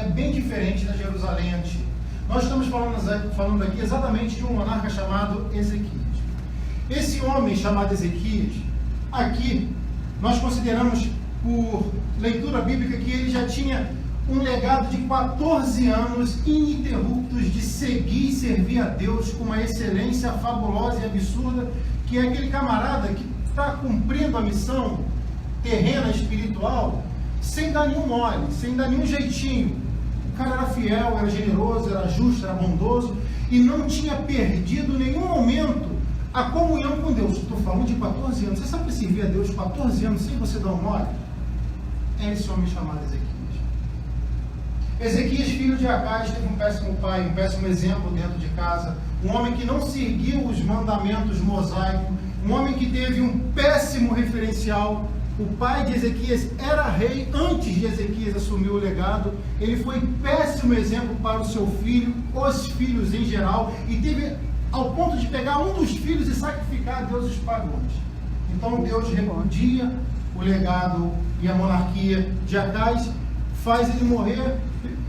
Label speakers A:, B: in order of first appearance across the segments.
A: bem diferente da Jerusalém antiga. Nós estamos falando aqui exatamente de um monarca chamado Ezequias. Esse homem chamado Ezequias, aqui, nós consideramos por leitura bíblica que ele já tinha um legado de 14 anos ininterruptos de seguir e servir a Deus com uma excelência fabulosa e absurda, que é aquele camarada que está cumprindo a missão terrena, espiritual, sem dar nenhum mole, sem dar nenhum jeitinho. O cara era fiel, era generoso, era justo, era bondoso e não tinha perdido em nenhum momento a comunhão com Deus. Estou falando de 14 anos. Você sabe que servir a Deus 14 anos sem você dar um mole? É esse homem chamado Ezequias. Ezequias, filho de Acais, teve um péssimo pai, um péssimo exemplo dentro de casa. Um homem que não seguiu os mandamentos mosaicos. Um homem que teve um péssimo referencial. O pai de Ezequias era rei antes de Ezequias assumir o legado. Ele foi péssimo exemplo para o seu filho, os filhos em geral, e teve ao ponto de pegar um dos filhos e sacrificar a deuses pagãos. Então Deus repudia o legado e a monarquia de Acais, faz ele morrer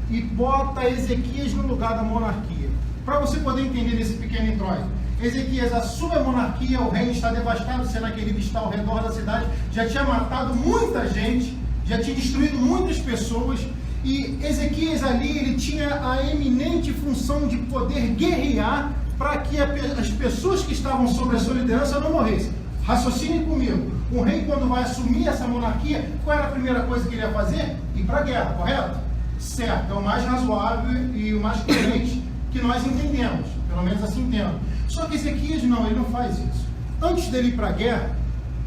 A: e bota Ezequias no lugar da monarquia. Para você poder entender nesse pequeno introito, Ezequias assume a monarquia, o reino está devastado, Senaqueribe está ao redor da cidade, já tinha matado muita gente, já tinha destruído muitas pessoas, e Ezequias ali, ele tinha a eminente função de poder guerrear para que as pessoas que estavam sob a sua liderança não morressem. Raciocine comigo, um rei quando vai assumir essa monarquia, qual era a primeira coisa que ele ia fazer? Ir para a guerra, correto? Certo, é o mais razoável e o mais coerente que nós entendemos, pelo menos assim entendo. Só que Ezequias não, ele não faz isso. Antes dele ir para a guerra,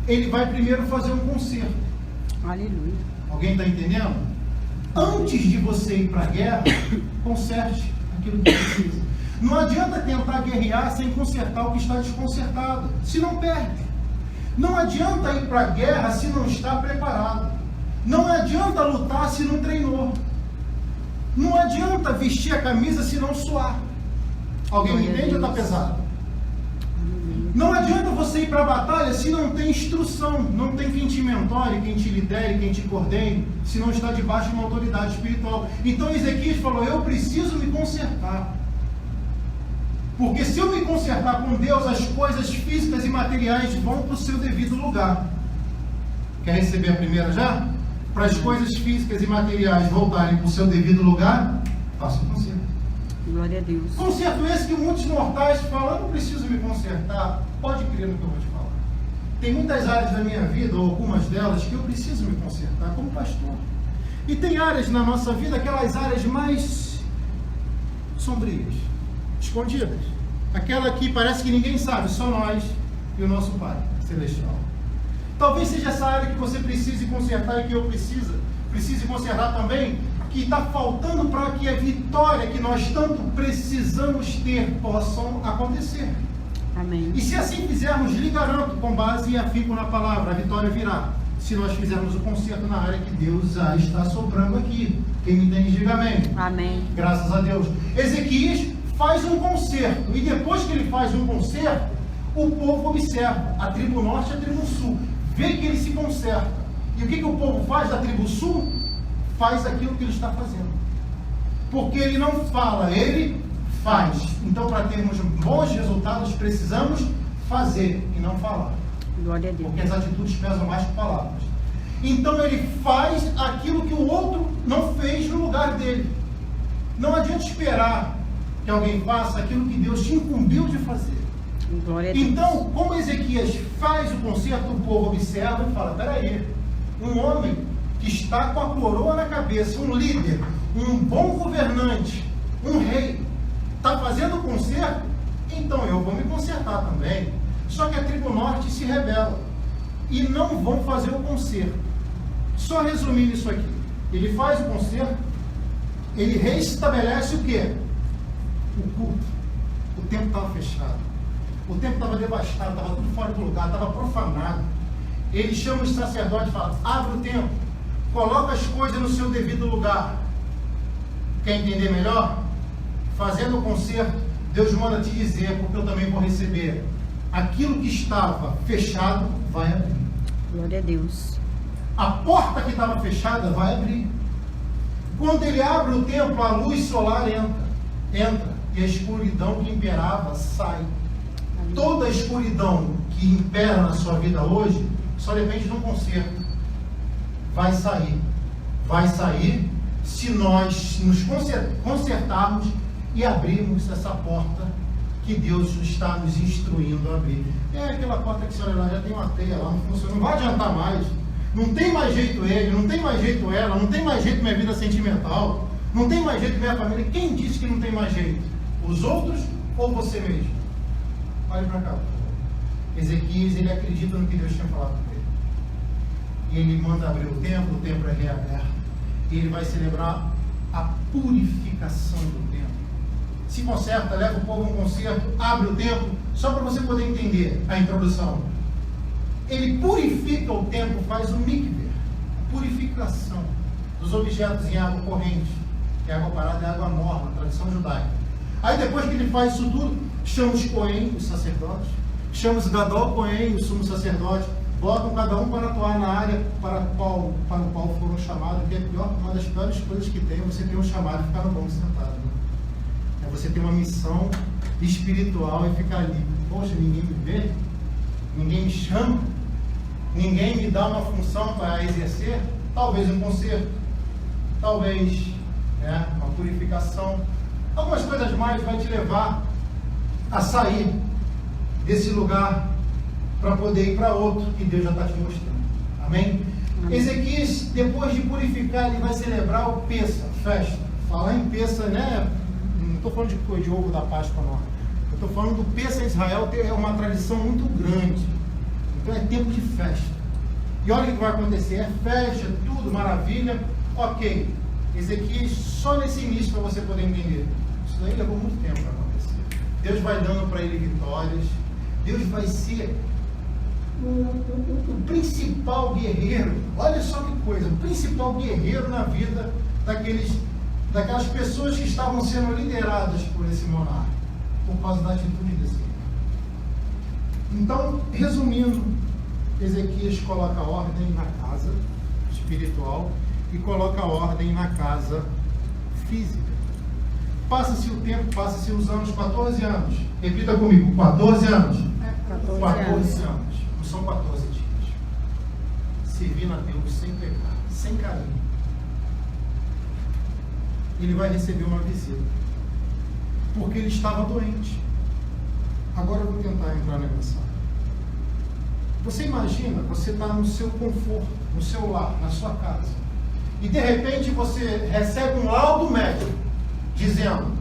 A: ele vai primeiro fazer um concerto.
B: Aleluia.
A: Alguém está entendendo? Antes de você ir para a guerra, conserte aquilo que precisa. Não adianta tentar guerrear sem consertar o que está desconcertado, se não perde. Não adianta ir para a guerra se não está preparado. Não adianta lutar se não treinou. Não adianta vestir a camisa se não suar. Alguém me entende ou está pesado? Não adianta você ir para a batalha se não tem instrução, não tem quem te mentore, quem te lidere, quem te coordene, se não está debaixo de uma autoridade espiritual. Então Ezequias falou, eu preciso me consertar. Porque se eu me consertar com Deus, as coisas físicas e materiais vão para o seu devido lugar. Quer receber a primeira já? Para as coisas físicas e materiais voltarem para o seu devido lugar, faça o conserto.
B: Glória a Deus.
A: Conserto esse que muitos mortais falam, eu não preciso me consertar. Pode crer no que eu vou te falar. Tem muitas áreas da minha vida, ou algumas delas, que eu preciso me consertar como pastor. E tem áreas na nossa vida, aquelas áreas mais sombrias, escondidas. Aquela que parece que ninguém sabe, só nós e o nosso Pai Celestial. Talvez seja essa área que você precise consertar e que eu precise consertar também, que está faltando para que a vitória que nós tanto precisamos ter possam acontecer.
B: Amém.
A: E se assim fizermos, lhe garanto, com base e afinco na palavra, a vitória virá. Se nós fizermos o conserto na área que Deus já está soprando aqui. Quem me entende, diga amém.
B: Amém.
A: Graças a Deus. Ezequias faz um concerto, e depois que ele faz um concerto, o povo observa, a tribo norte e a tribo sul, vê que ele se conserta. E o que o povo faz da tribo sul? Faz aquilo que ele está fazendo. Porque ele não fala, ele faz. Então, para termos bons resultados, precisamos fazer e não falar.
B: Glória a Deus.
A: Porque as atitudes pesam mais que palavras. Então, ele faz aquilo que o outro não fez no lugar dele. Não adianta esperar que alguém faça aquilo que Deus te incumbiu de fazer.
B: Glória a Deus.
A: Então, como Ezequias faz o concerto, o povo observa e fala, peraí, um homem que está com a coroa na cabeça, um líder, um bom governante, um rei, está fazendo o concerto, então eu vou me consertar também. Só que a tribo norte se rebela e não vão fazer o concerto. Só resumindo isso aqui, ele faz o concerto, ele reestabelece o quê? O culto. O templo estava fechado, o templo estava devastado, estava tudo fora do lugar, estava profanado. Ele chama os sacerdotes e fala, abre o templo, coloca as coisas no seu devido lugar. Quer entender melhor? Fazendo o concerto, Deus manda te dizer, porque eu também vou receber. Aquilo que estava fechado vai abrir.
B: Glória a Deus.
A: A porta que estava fechada vai abrir. Quando ele abre o templo, a luz solar entra e a escuridão que imperava sai. Toda a escuridão que impera na sua vida hoje só depende de um conserto. Vai sair se nós nos consertarmos e abrirmos essa porta que Deus está nos instruindo a abrir. É aquela porta que você olha lá, já tem uma teia lá, não funciona, não vai adiantar mais. Não tem mais jeito ele, não tem mais jeito ela, não tem mais jeito minha vida sentimental, não tem mais jeito minha família. Quem disse que não tem mais jeito? Os outros ou você mesmo? Olhe para cá. Ezequias, ele acredita no que Deus tinha falado com ele. E ele manda abrir o templo é reaberto. E ele vai celebrar a purificação do templo. Se conserta, leva o povo a um concerto, abre o templo, só para você poder entender a introdução. Ele purifica o templo, faz o mikveh, purificação dos objetos em água corrente, que é água parada, é água morna, tradição judaica. Aí depois que ele faz isso tudo, chama os Cohen, os sacerdotes, chama os Gadol Cohen, o sumo sacerdote, botam cada um para atuar na área para o qual foram chamados, que é uma das piores coisas que tem, você ter um chamado e ficar no banco sentado. É você ter uma missão espiritual e ficar ali. Poxa, ninguém me vê, ninguém me chama, ninguém me dá uma função para exercer, talvez um conserto, talvez uma purificação, algumas coisas mais vai te levar a sair desse lugar para poder ir para outro que Deus já está te mostrando. Amém? Ezequias, depois de purificar, ele vai celebrar o Pessa, festa. Falar em Pessa, né? Não estou falando de ovo da Páscoa, não. Eu estou falando do Pessa em Israel, é uma tradição muito grande. Então é tempo de festa. E olha o que vai acontecer, é festa, tudo, maravilha. Ok, Ezequias, só nesse início para você poder entender. Isso daí levou muito tempo para acontecer. Deus vai dando para ele vitórias. Deus vai ser o principal guerreiro. Olha só que coisa, o principal guerreiro na vida daquelas pessoas que estavam sendo lideradas por esse monarca, por causa da atitude desse rei. Então, resumindo, Ezequias coloca ordem na casa espiritual e coloca ordem na casa física. Passa-se o tempo, passa-se os anos, 14 anos. Repita comigo, 14 anos. 14 anos. Não são 14 dias. Servindo a Deus sem pecar, sem carinho. Ele vai receber uma visita. Porque ele estava doente. Agora eu vou tentar entrar na mensagem. Você imagina, você está no seu conforto, no seu lar, na sua casa. E de repente você recebe um laudo médico dizendo: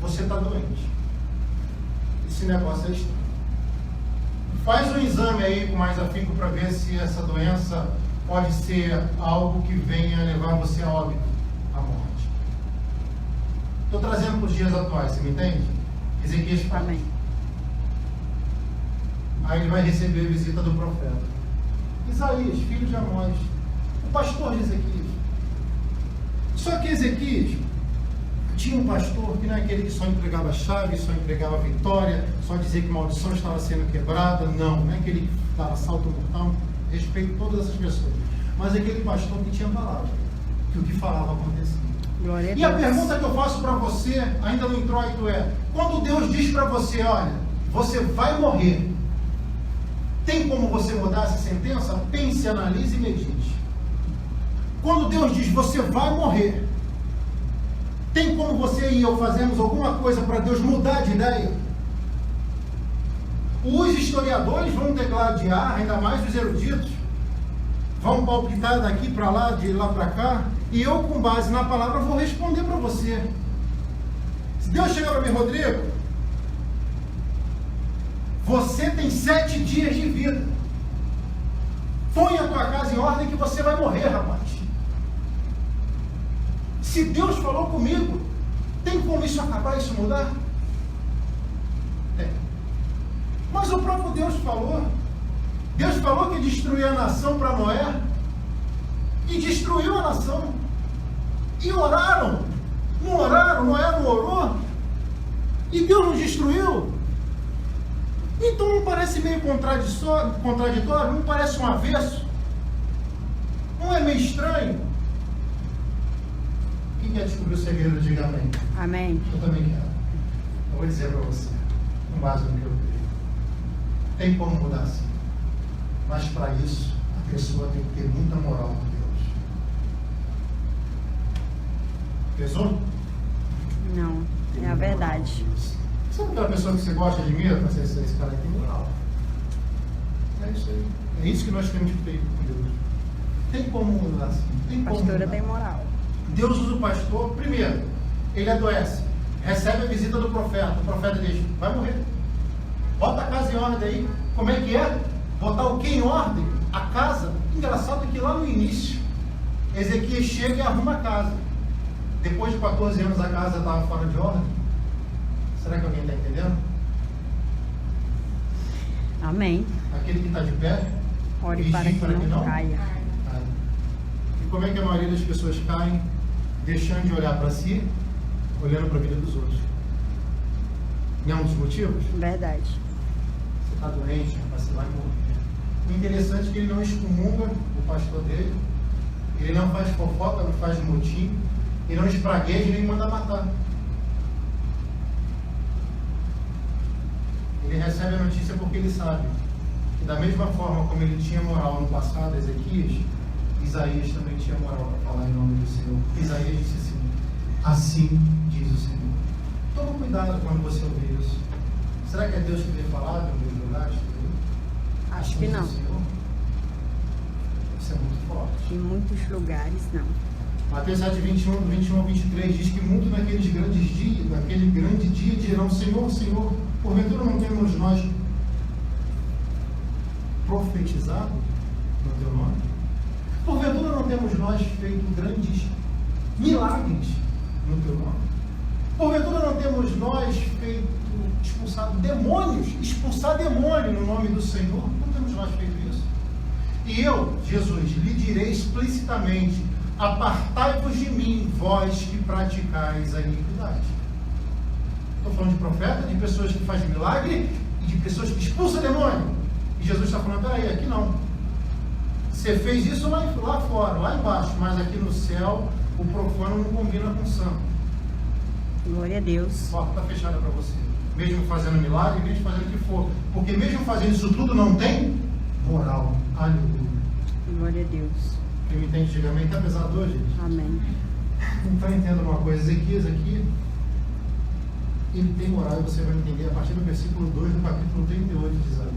A: você está doente. Esse negócio é estranho. Faz um exame aí com mais afinco para ver se essa doença pode ser algo que venha levar você a óbito, à morte. Estou trazendo para os dias atuais, você me entende? Ezequias fala.
B: Amém.
A: Aí ele vai receber a visita do profeta Isaías, filho de Amós, o pastor de Ezequias. Só que Ezequias tinha um pastor que não é aquele que só entregava chave, só entregava vitória, só dizia que maldição estava sendo quebrada. Não é aquele que dava salto mortal. Respeito todas essas pessoas. Mas é aquele pastor que tinha palavra, que o que falava acontecia.
B: Glória a
A: E a
B: Deus.
A: pergunta que eu faço para você, ainda no introito, é: quando Deus diz para você, olha, você vai morrer, tem como você mudar essa sentença? Pense, analise e medite. Quando Deus diz, você vai morrer, tem como você e eu fazermos alguma coisa para Deus mudar de ideia? Os historiadores vão degladiar, ainda mais os eruditos, vão palpitar daqui para lá, de lá para cá, e eu, com base na palavra, vou responder para você. Se Deus chegar para mim: Rodrigo, você tem 7 dias de vida, põe a tua casa em ordem que você vai morrer, rapaz. Se Deus falou comigo, tem como isso acabar, isso mudar? Tem. Mas o próprio Deus falou. Deus falou que destruía a nação para Noé, e destruiu a nação. E oraram. Não oraram, Noé não orou, e Deus não destruiu. Então não parece meio contraditório? Não parece um avesso? Não é meio estranho? Quem quer descobrir o segredo, diga amém.
B: Amém.
A: Eu também quero. Eu vou dizer para você, com base no que eu creio. Tem como mudar sim. Mas para isso, a pessoa tem que ter muita moral com Deus. Pesou?
B: Não, é a verdade.
A: Sabe aquela pessoa que você gosta de mim? Esse cara tem moral. É isso aí. É isso que nós temos que ter com Deus. Tem como mudar assim. Tem como
B: Pastora
A: mudar.
B: tem moral.
A: Deus usa o pastor, primeiro, ele adoece, recebe a visita do profeta, o profeta diz, vai morrer. Bota a casa em ordem aí. Como é que é? Botar o que em ordem? A casa. Engraçado que lá no início, Ezequias chega e arruma a casa. Depois de 14 anos a casa estava fora de ordem. Será que alguém está entendendo?
B: Amém.
A: Aquele que está de pé,
B: Ore
A: vigie
B: para que não caia.
A: Cai. E como é que a maioria das pessoas caem? Deixando de olhar para si, olhando para a vida dos outros. Não é um dos motivos?
B: Verdade.
A: Você está doente, rapaz, você vai morrer. O interessante é que ele não excomunga o pastor dele, ele não faz fofoca, não faz motim, ele não espragueja nem manda matar. Ele recebe a notícia porque ele sabe que da mesma forma como ele tinha moral no passado, Ezequias, Isaías também tinha moral para falar em nome do Senhor. Isaías disse assim diz o Senhor. Toma cuidado quando você ouvir isso. Será que é Deus que tem falado em alguns lugares?
B: Acho que não.
A: Senhor? Isso é muito forte.
B: Em muitos lugares, não.
A: Mateus 7, 21 a 23 diz que muito naquele grande dia dirão, Senhor, Senhor, porventura não temos nós profetizado no teu nome? Porventura não temos nós feito grandes milagres no teu nome? Porventura não temos nós expulsar demônio no nome do Senhor? Não temos nós feito isso? E eu, Jesus, lhe direi explicitamente, apartai-vos de mim, vós que praticais a iniquidade. Estou falando de profeta, de pessoas que fazem milagre e de pessoas que expulsam demônio. E Jesus está falando, peraí, aqui não. Você fez isso lá fora, lá embaixo, mas aqui no céu o profano não combina com o santo.
B: Glória a Deus.
A: A porta está fechada para você. Mesmo fazendo milagre, mesmo fazendo o que for. Porque mesmo fazendo isso tudo não tem moral. Aleluia.
B: Glória a Deus.
A: Quem me entende, diga amém. Está pesado hoje, gente?
B: Amém.
A: Então entenda uma coisa, Ezequias aqui, ele tem moral e você vai entender a partir do versículo 2 do capítulo 38 de Isaías.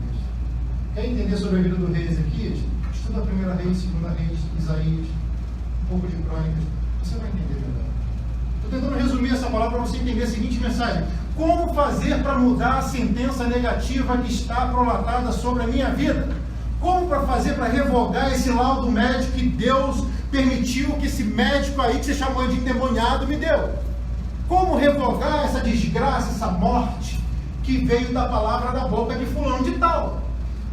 A: Quer entender sobre a vida do rei Ezequias? Estuda a primeira reis, segunda reis, Isaías, um pouco de crônicas, você vai entender melhor. Estou tentando resumir essa palavra para você entender a seguinte mensagem: como fazer para mudar a sentença negativa que está prolatada sobre a minha vida? Como para fazer para revogar esse laudo médico que Deus permitiu que esse médico aí que você chamou de endemoniado me deu? Como revogar essa desgraça, essa morte que veio da palavra da boca de fulano de tal?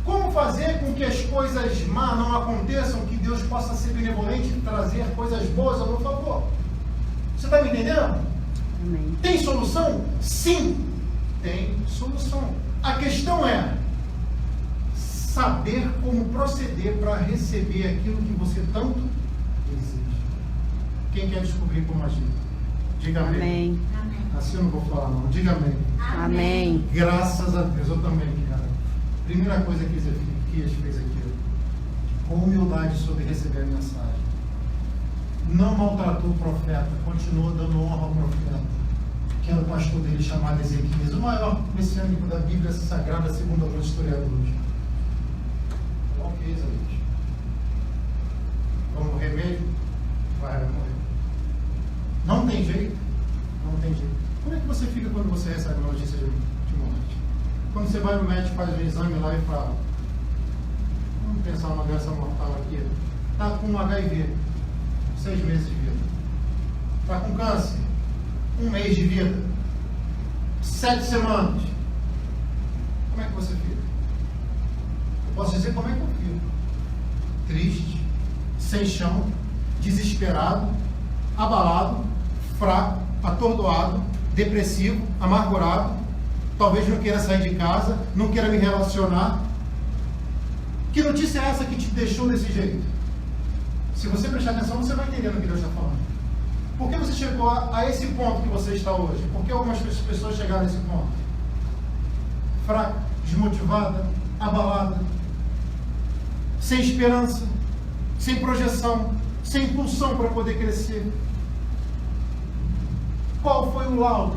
A: Como fazer com que as coisas más não aconteçam, que Deus possa ser benevolente e trazer coisas boas a meu favor? Você está me entendendo?
B: Amém.
A: Tem solução? Sim, tem solução. A questão é saber como proceder para receber aquilo que você tanto deseja. Quem quer descobrir como agir? Diga amém.
B: Amém.
A: Assim eu não vou falar não. Diga amém.
B: Amém.
A: Graças a Deus, eu também, cara. Primeira coisa que Ezequias fez aqui, com humildade sobre receber a mensagem. Não maltratou o profeta, continuou dando honra ao profeta, que era o pastor dele chamado Ezequias, o maior messiânico da Bíblia Sagrada, segundo alguns historiadores. Ok, Isaías. Vamos morrer mesmo? Vai morrer. Não tem jeito. Não tem jeito. Como é que você fica quando você recebe uma notícia de morte? Quando você vai no médico, faz um exame lá e fala, vamos pensar numa doença mortal aqui, está com HIV, 6 meses de vida. Está com câncer, 1 mês de vida, 7 semanas. Como é que você fica? Eu posso dizer como é que eu fico. Triste, sem chão, desesperado, abalado, fraco, atordoado, depressivo, amargurado, talvez não queira sair de casa, não queira me relacionar. Que notícia é essa que te deixou desse jeito? Se você prestar atenção, você vai entender o que Deus está falando. Por que você chegou a esse ponto que você está hoje? Por que algumas pessoas chegaram a esse ponto? Fraca, desmotivada, abalada, sem esperança, sem projeção, sem impulsão para poder crescer. Qual foi o laudo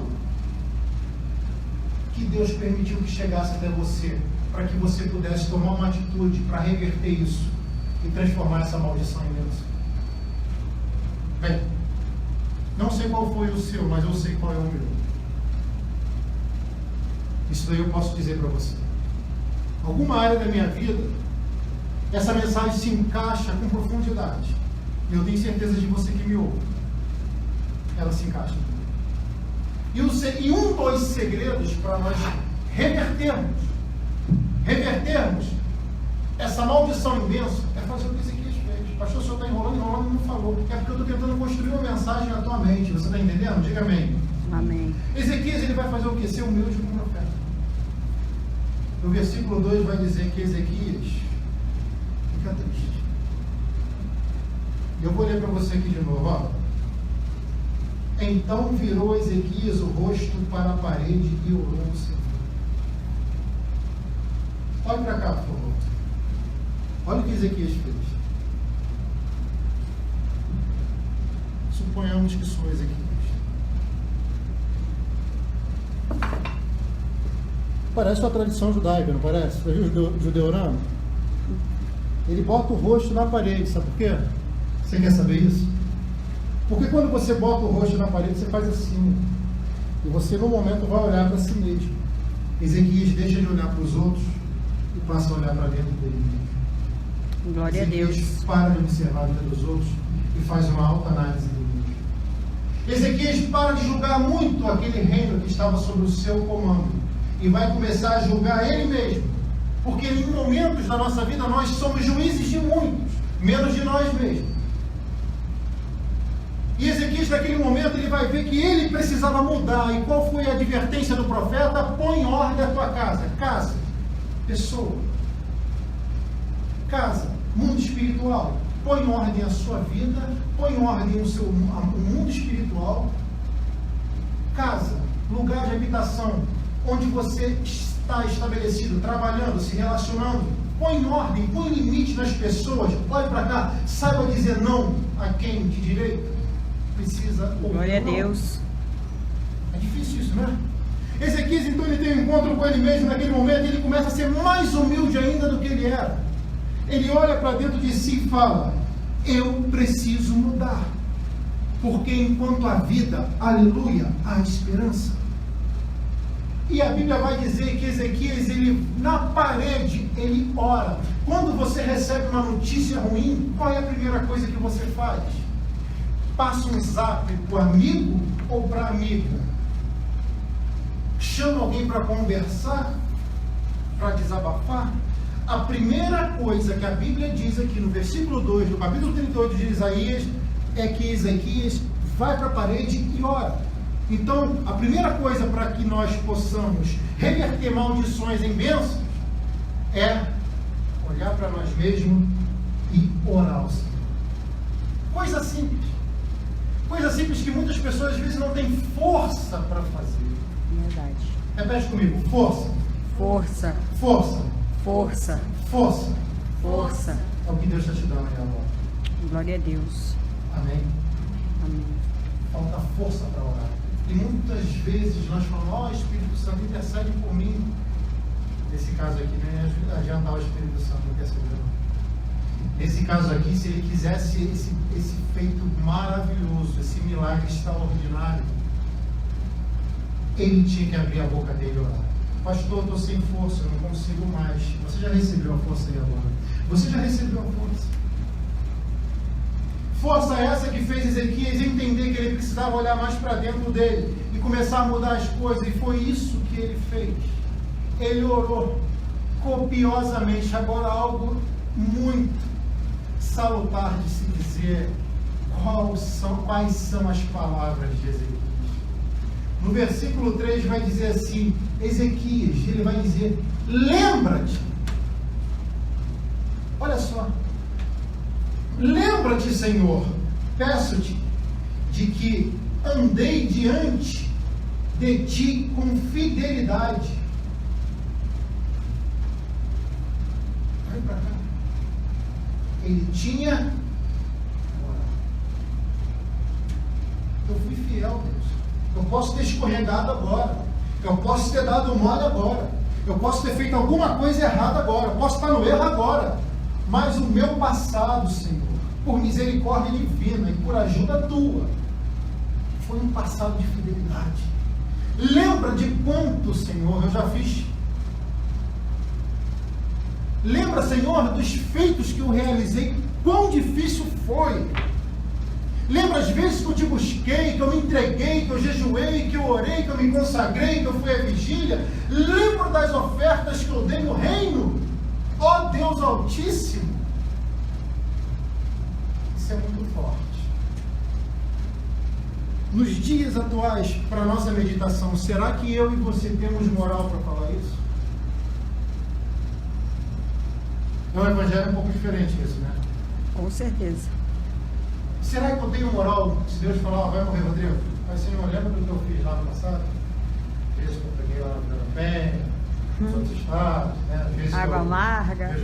A: que Deus permitiu que chegasse até você, para que você pudesse tomar uma atitude para reverter isso e transformar essa maldição em bênção? Bem, não sei qual foi o seu, mas eu sei qual é o meu. Isso daí eu posso dizer para você. Alguma área da minha vida, essa mensagem se encaixa com profundidade. E eu tenho certeza de você que me ouve. Ela se encaixa. E um dos segredos para nós revertermos essa maldição em bênção é fazer o que Ezequias fez. Pastor, o senhor está enrolando e não falou. É porque eu estou tentando construir uma mensagem na tua mente. Você está entendendo? Diga amém.
B: Amém.
A: Ezequias, ele vai fazer o quê? Ser humilde como profeta. No versículo 2 vai dizer que Ezequias fica triste. Eu vou ler para você aqui de novo, ó. Então virou Ezequias o rosto para a parede e orou ao Senhor. Olhe para cá, por favor. Olha o que Ezequias fez. Suponhamos que sou Ezequias. Parece uma tradição judaica, não parece? Você viu o judeu orando? Ele bota o rosto na parede, sabe por quê? Você quer saber isso? Porque quando você bota o rosto na parede, você faz assim. E você, no momento, vai olhar para si mesmo. Ezequias deixa de olhar para os outros e passa a olhar para dentro dele mesmo.
B: Glória
A: Ezequias
B: a Deus.
A: para de observar a vida dos outros e faz uma autoanálise dele mesmo. Ezequias para de julgar muito aquele reino que estava sob o seu comando e vai começar a julgar ele mesmo. Porque em momentos da nossa vida nós somos juízes de muitos, menos de nós mesmos. E Ezequias, naquele momento, ele vai ver que ele precisava mudar. E qual foi a advertência do profeta? Põe em ordem a tua casa. Casa, pessoa. Casa, mundo espiritual. Põe em ordem a sua vida. Põe em ordem o mundo espiritual. Casa, lugar de habitação, onde você está estabelecido, trabalhando, se relacionando. Põe em ordem, põe limite nas pessoas. Olhe para cá, saiba dizer não a quem de direito precisa ouvir.
B: Glória a Deus.
A: É difícil isso, né? Ezequias, então, ele tem um encontro com ele mesmo naquele momento e ele começa a ser mais humilde ainda do que ele era. Ele olha para dentro de si e fala: eu preciso mudar. Porque enquanto há vida, aleluia, há esperança. E a Bíblia vai dizer que Ezequias, ele, na parede, ele ora. Quando você recebe uma notícia ruim, qual é a primeira coisa que você faz? Passa um zap para o amigo ou para a amiga? Chama alguém para conversar? Para desabafar? A primeira coisa que a Bíblia diz aqui no versículo 2 do capítulo 38 de Isaías é que Ezequias vai para a parede e ora. Então, a primeira coisa para que nós possamos reverter maldições em bênçãos é olhar para nós mesmos e orar ao Senhor. Coisa simples. Coisa simples que muitas pessoas às vezes não têm força para fazer.
B: Verdade.
A: Repete comigo. Força.
B: Força.
A: Força.
B: Força.
A: Força.
B: Força.
A: É o que Deus está te dando aí agora.
B: Glória a Deus.
A: Amém.
B: Amém.
A: Falta força para orar. E muitas vezes nós falamos: Espírito Santo, intercede por mim. Nesse caso aqui, nem adiantar o Espírito Santo intercedendo. Nesse caso aqui, se ele quisesse esse feito maravilhoso, esse milagre extraordinário, ele tinha que abrir a boca dele e orar. Pastor, eu estou sem força, eu não consigo mais. Você já recebeu a força aí agora? Você já recebeu a força? Força essa que fez Ezequias entender que ele precisava olhar mais para dentro dele e começar a mudar as coisas. E foi isso que ele fez. Ele orou copiosamente. Agora, algo muito salutar de se dizer: quais são as palavras de Ezequias. No versículo 3 vai dizer assim: Ezequias, ele vai dizer: lembra-te. Olha só. Lembra-te, Senhor, peço-te, de que andei diante de ti com fidelidade. Olha para cá. Ele tinha moral. Eu fui fiel, Deus. Eu posso ter escorregado agora. Eu posso ter dado mole agora. Eu posso ter feito alguma coisa errada agora. Eu posso estar no erro agora. Mas o meu passado, Senhor, por misericórdia divina e por ajuda tua, foi um passado de fidelidade. Lembra de quanto, Senhor, eu já fiz. Lembra, Senhor, dos feitos que eu realizei, quão difícil foi. Lembra as vezes que eu te busquei, que eu me entreguei, que eu jejuei, que eu orei, que eu me consagrei, que eu fui à vigília. Lembra das ofertas que eu dei no reino. Ó Deus Altíssimo. Isso é muito forte. Nos dias atuais, para a nossa meditação, será que eu e você temos moral para falar isso? É um evangelho um pouco diferente isso, né?
B: Com certeza.
A: Será que eu tenho moral se Deus falar, vai morrer, Rodrigo? Mas Senhor, lembra do que eu fiz lá no passado? Às vezes que eu peguei lá na Penha, nos outros estados, né? Às vezes
B: água amarga.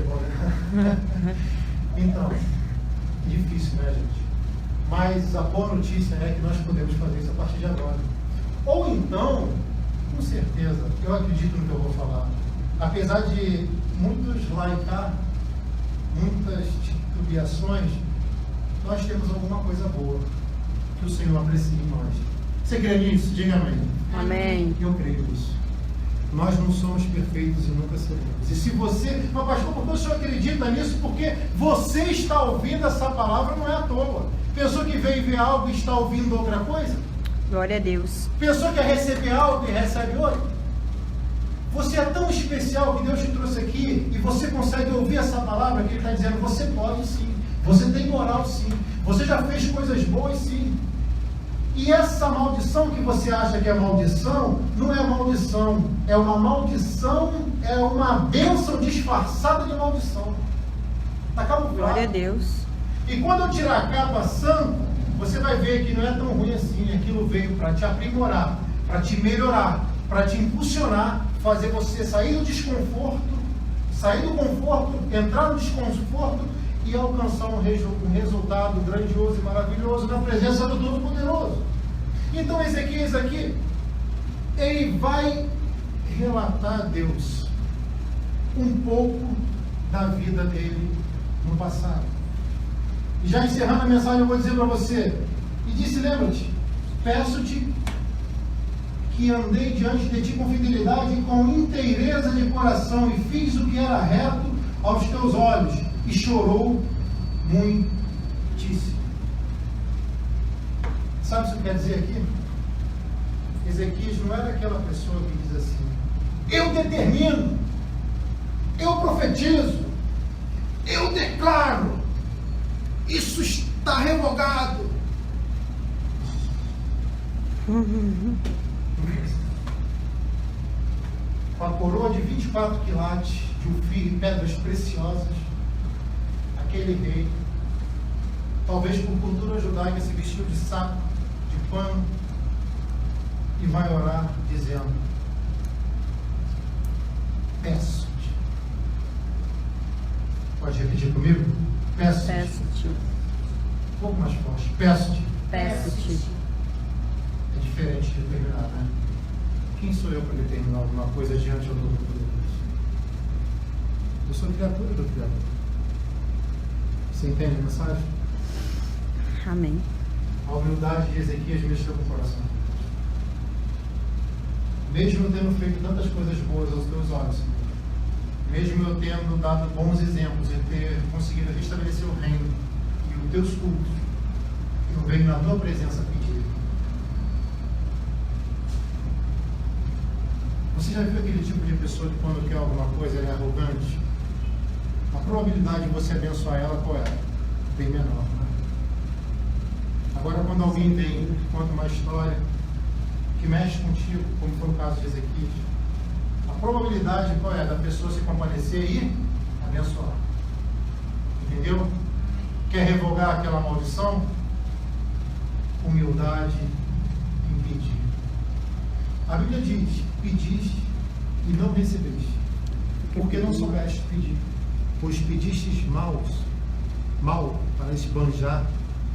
A: Então, difícil, né, gente? Mas a boa notícia é que nós podemos fazer isso a partir de agora. Ou então, com certeza, eu acredito no que eu vou falar. Apesar de muitos laicar, muitas titubeações, nós temos alguma coisa boa que o Senhor aprecia em nós. Você crê nisso? Diga amém.
B: Amém.
A: Eu creio nisso. Nós não somos perfeitos e nunca seremos. E se você, mas pastor, por que o senhor acredita nisso? Porque você está ouvindo essa palavra, não é à toa. Pensou que veio ver algo e está ouvindo outra coisa?
B: Glória a Deus.
A: Pensou que ia receber algo e recebe outro? Você é tão especial que Deus te trouxe aqui e você consegue ouvir essa palavra que Ele está dizendo, você pode sim, você tem moral sim, você já fez coisas boas sim. E essa maldição que você acha que é maldição, não é maldição, é uma maldição, é uma bênção disfarçada de maldição. Está camuflado.
B: Glória a Deus.
A: E quando eu tirar a capa santa, você vai ver que não é tão ruim assim. Aquilo veio para te aprimorar, para te melhorar, para te impulsionar, fazer você sair do desconforto, sair do conforto, entrar no desconforto e alcançar um resultado grandioso e maravilhoso na presença do Todo-Poderoso. Então Ezequias aqui, ele vai relatar a Deus um pouco da vida dele no passado. E já encerrando a mensagem, eu vou dizer para você, e disse, lembra-te, peço-te que andei diante de ti com fidelidade e com inteireza de coração, e fiz o que era reto aos teus olhos, e chorou muitíssimo. Sabe o que quer dizer aqui? Ezequias não era aquela pessoa que diz assim, eu determino, eu profetizo, eu declaro, isso está revogado. Com a coroa de 24 quilates de ofírio e pedras preciosas, aquele rei, talvez por cultura judaica, se vestiu de saco, de pano, e vai orar dizendo, peço-te. Pode repetir comigo? Peço-te.
B: Peço-te.
A: Um pouco mais forte. Peço-te.
B: Peço-te.
A: É diferente de determinar, né? Quem sou eu para determinar alguma coisa diante do Todo-Poderoso? Eu sou criatura do Criador. Você entende a mensagem?
B: Amém.
A: A humildade de Ezequias mexeu com o coração. Mesmo eu tendo feito tantas coisas boas aos teus olhos, Senhor, mesmo eu tendo dado bons exemplos e ter conseguido restabelecer o reino e os teus cultos, eu venho na tua presença pedir. Você já viu aquele tipo de pessoa que quando quer alguma coisa ela é arrogante? A probabilidade de você abençoar ela qual é? Bem menor, né? Agora quando alguém vem e conta uma história que mexe contigo, como foi o caso de Ezequias, a probabilidade qual é? Da pessoa se compadecer e abençoar. Entendeu? Quer revogar aquela maldição? humildade em pedir. A Bíblia diz: pediste e não recebeste, porque não soubeste pedir, pois pedistes mal para esbanjar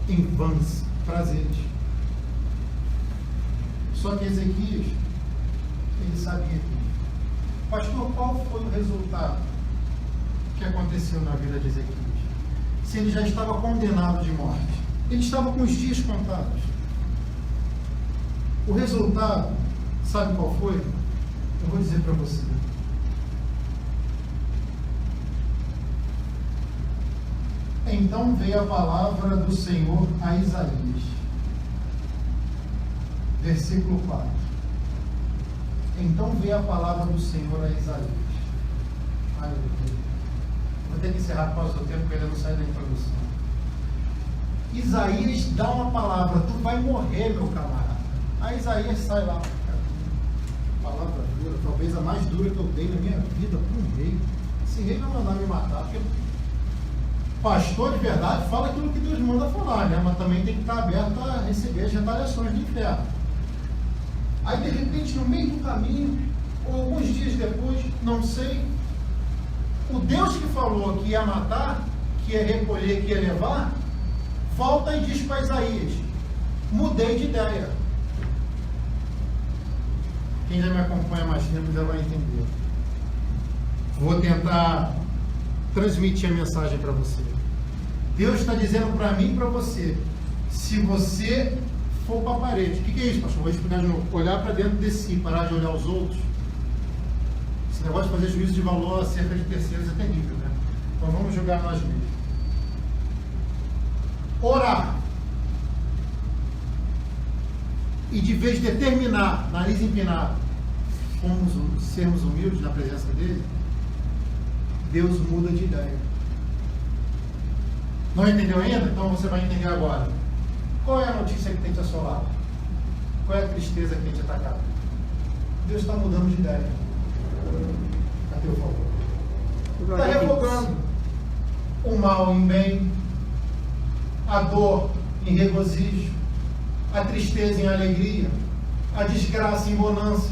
A: em vãs prazeres. Só que Ezequias, ele sabia pedir. Pastor, qual foi o resultado que aconteceu na vida de Ezequias? Se ele já estava condenado de morte, ele estava com os dias contados. O resultado, sabe qual foi? Eu vou dizer para você. Então veio a palavra do Senhor a Isaías. Versículo 4. Então veio a palavra do Senhor a Isaías. Ai, meu Deus. Vou ter que encerrar por causa do tempo, porque ainda não sai da introdução. Isaías dá uma palavra: tu vai morrer, meu camarada. Aí Isaías sai lá. Palavra dura, talvez a mais dura que eu dei na minha vida para um rei. Esse rei vai mandar me matar, porque pastor de verdade fala aquilo que Deus manda falar, né? Mas também tem que estar aberto a receber as retaliações do inferno. Aí de repente, no meio do caminho, ou alguns dias depois, não sei, o Deus que falou que ia matar, que ia recolher, que ia levar, volta e diz para Isaías: mudei de ideia. Quem já me acompanha mais tempo já vai entender. Vou tentar transmitir a mensagem para você. Deus está dizendo para mim e para você: se você for para a parede, o que é isso, pastor? Vou explicar de novo. Olhar para dentro de si, parar de olhar os outros. Esse negócio de fazer juízo de valor acerca de terceiros é terrível, né? Então vamos julgar nós mesmos. Orar. E de vez de determinar, nariz empinado, sermos humildes na presença dele, Deus muda de ideia. Não entendeu ainda? Então você vai entender agora. Qual é a notícia que tem te assolado? Qual é a tristeza que tem te atacado? Deus está mudando de ideia. A teu favor. Está revogando o mal em bem, a dor em regozijo, a tristeza em alegria, a desgraça em bonança.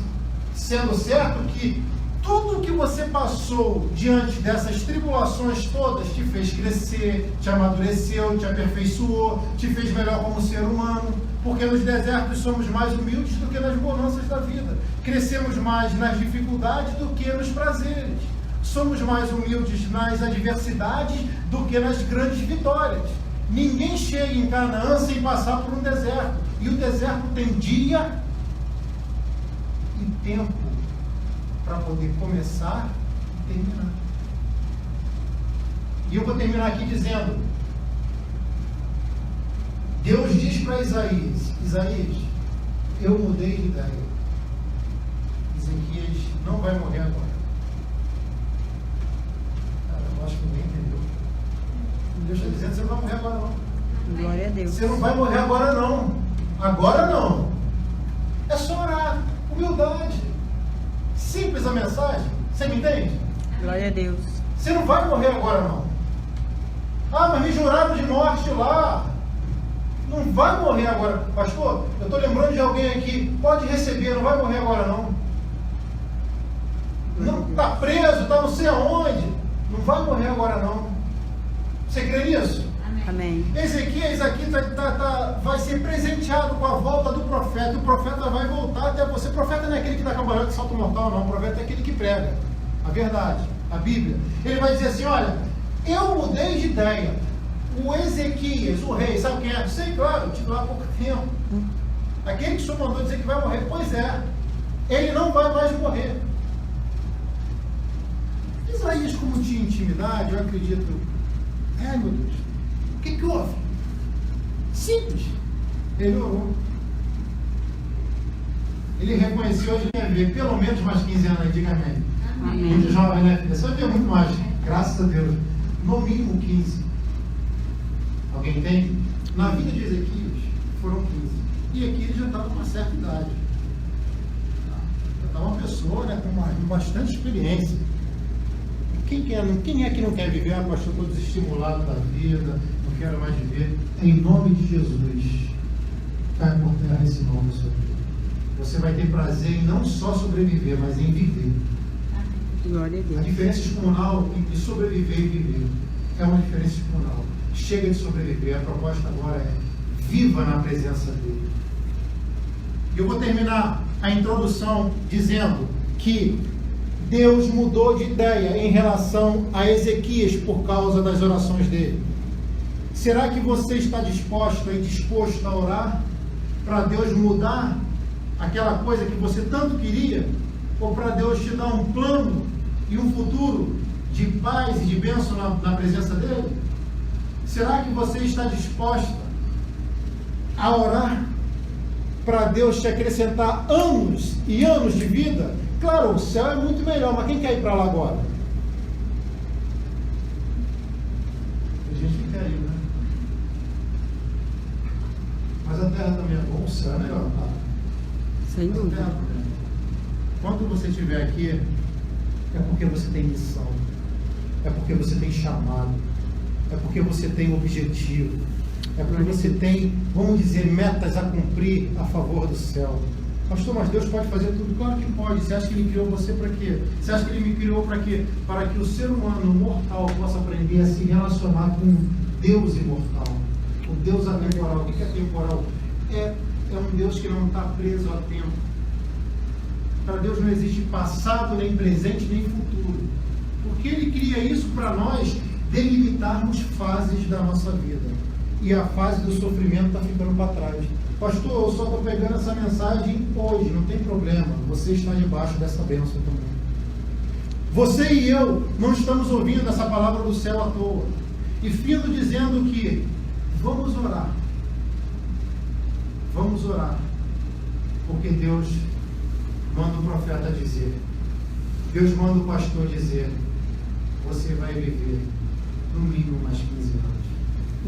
A: Sendo certo que tudo que você passou diante dessas tribulações todas te fez crescer, te amadureceu, te aperfeiçoou, te fez melhor como ser humano, porque nos desertos somos mais humildes do que nas bonanças da vida. Crescemos mais nas dificuldades do que nos prazeres. Somos mais humildes nas adversidades do que nas grandes vitórias. Ninguém chega em Canaã sem passar por um deserto. E o deserto tem dia e tempo para poder começar e terminar. E eu vou terminar aqui dizendo: Deus diz para Isaías: Isaías, eu mudei de ideia. Ezequias não vai morrer agora. Cara, eu acho que ninguém entendeu. Deus está dizendo: você não vai morrer agora não.
B: Glória a Deus.
A: Você não vai morrer agora não. Agora não. É só orar. Humildade. Simples a mensagem. Você me entende?
B: Glória a Deus.
A: Você não vai morrer agora não. Ah, mas me juraram de morte lá. Não vai morrer agora. Pastor, eu estou lembrando de alguém aqui. Pode receber, não vai morrer agora não. Não está preso, está não sei aonde. Não vai morrer agora não. Você crê nisso?
B: Amém.
A: Ezequias aqui vai ser presenteado com a volta do profeta. O profeta vai voltar até você. O profeta não é aquele que dá cambalhota de salto mortal, não. O profeta é aquele que prega a verdade, a Bíblia. Ele vai dizer assim: olha, eu mudei de ideia. O Ezequias, o rei, sabe quem é? Sei, claro, eu estive lá há pouco tempo. Aquele que o senhor mandou dizer que vai morrer. Pois é, ele não vai mais morrer. Isaías, como tinha intimidade, eu acredito. Ai, meu Deus. O que houve? Simples. Ele orou. Ele reconheceu hoje que ia ver pelo menos mais 15 anos aí, diga amém.
B: Amém.
A: Muito jovem, né, filha? Você vai ver muito mais, graças a Deus. No mínimo 15. Alguém entende? Na vida de Ezequias foram 15. E aqui ele já estava com uma certa idade. Já estava uma pessoa, né, com bastante experiência. Quem é que não quer viver? Ah, pastor, estou desestimulado da vida, não quero mais viver. Em nome de Jesus, cai por terra esse nome sobre ele. Você vai ter prazer em não só sobreviver, mas em viver.
B: Glória a
A: A
B: Deus.
A: diferença excomunal entre sobreviver e viver é uma diferença excomunal. Chega de sobreviver, a proposta agora é viva na presença dele. E eu vou terminar a introdução dizendo que Deus mudou de ideia em relação a Ezequias por causa das orações dele. Será que você está disposta e disposto a orar para Deus mudar aquela coisa que você tanto queria? Ou para Deus te dar um plano e um futuro de paz e de bênção na presença dele? Será que você está disposta a orar para Deus te acrescentar anos e anos de vida? Claro, o céu é muito melhor, mas quem quer ir para lá agora? Tem gente que quer ir, né? Mas a terra também é bom, o céu é melhor, tá?
B: Sem
A: Mas a
B: dúvida.
A: terra também é bom. Quando você estiver aqui, é porque você tem missão, é porque você tem chamado, é porque você tem objetivo, é porque você tem, vamos dizer, metas a cumprir a favor do céu. Pastor, mas Deus pode fazer tudo? Claro que pode. Você acha que Ele criou você para quê? Você acha que Ele me criou para quê? Para que o ser humano mortal possa aprender a se relacionar com Deus imortal, o Deus atemporal. O que é temporal? É um Deus que não está preso a tempo. Para Deus não existe passado, nem presente, nem futuro. Porque Ele cria isso para nós delimitarmos fases da nossa vida. E a fase do sofrimento está ficando para trás. Pastor, eu só estou pegando essa mensagem hoje, não tem problema. Você está debaixo dessa bênção também. Você e eu não estamos ouvindo essa palavra do céu à toa. E findo dizendo que vamos orar. Vamos orar. Porque Deus manda o profeta dizer, Deus manda o pastor dizer, você vai viver no mínimo mais 15 anos.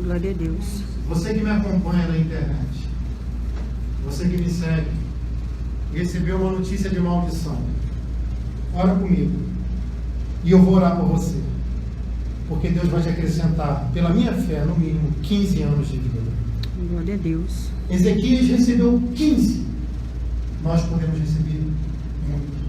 B: Glória a Deus.
A: Você que me acompanha na internet, você que me segue, recebeu uma notícia de maldição, ora comigo, e eu vou orar por você, porque Deus vai te acrescentar, pela minha fé, no mínimo 15 anos de vida.
B: Glória a Deus.
A: Ezequias recebeu 15, nós podemos receber muito.